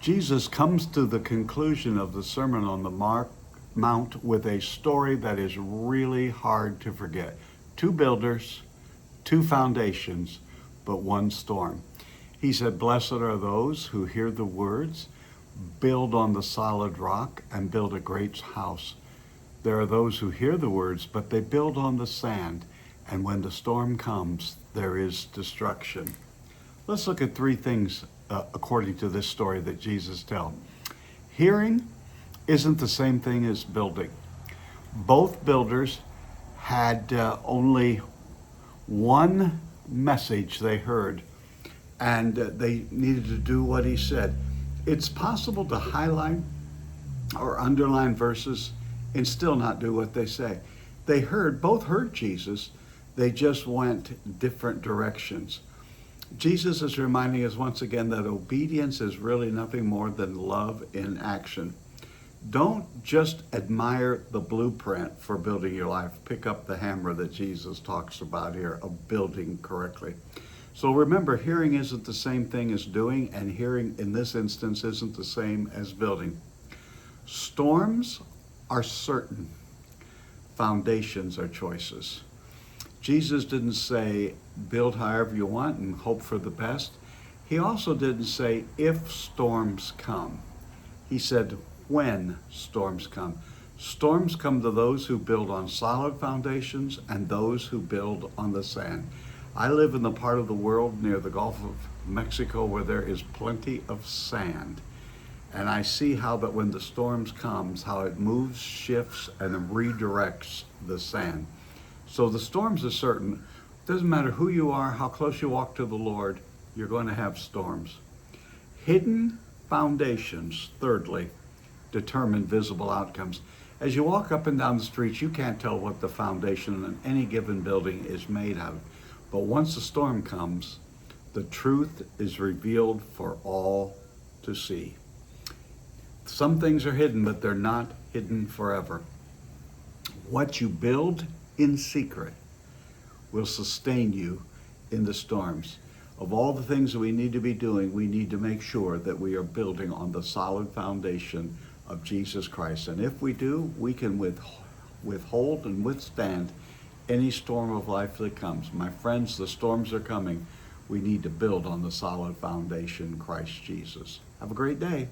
Jesus comes to the conclusion of the Sermon on the Mount with a story that is really hard to forget. Two builders, two foundations, but one storm. He said, "Blessed are those who hear the words, build on the solid rock, and build a great house. There are those who hear the words, but they build on the sand, and when the storm comes, there is destruction." Let's look at three things according to this story that Jesus tells. Hearing isn't the same thing as building. Both builders had only one message they heard, and they needed to do what he said. It's possible to highlight or underline verses and still not do what they say. Both heard Jesus, they just went different directions. Jesus is reminding us once again that obedience is really nothing more than love in action. Don't just admire the blueprint for building your life. Pick up the hammer that Jesus talks about here of building correctly. So remember, hearing isn't the same thing as doing, and hearing in this instance isn't the same as building. Storms are certain. Foundations are choices. Jesus didn't say, build however you want and hope for the best. He also didn't say, if storms come. He said, when storms come. Storms come to those who build on solid foundations and those who build on the sand. I live in the part of the world near the Gulf of Mexico where there is plenty of sand. And I see how that when the storms comes, how it moves, shifts, and redirects the sand. So the storms are certain. Doesn't matter who you are, how close you walk to the Lord, you're going to have storms. Hidden foundations, thirdly, determine visible outcomes. As you walk up and down the streets, you can't tell what the foundation in any given building is made of. But once the storm comes, the truth is revealed for all to see. Some things are hidden, but they're not hidden forever. What you build in secret will sustain you in the storms. Of all the things that we need to be doing, we need to make sure that we are building on the solid foundation of Jesus Christ. And if we do, we can withhold and withstand any storm of life that comes. My friends, the storms are coming. We need to build on the solid foundation, Christ Jesus. Have a great day.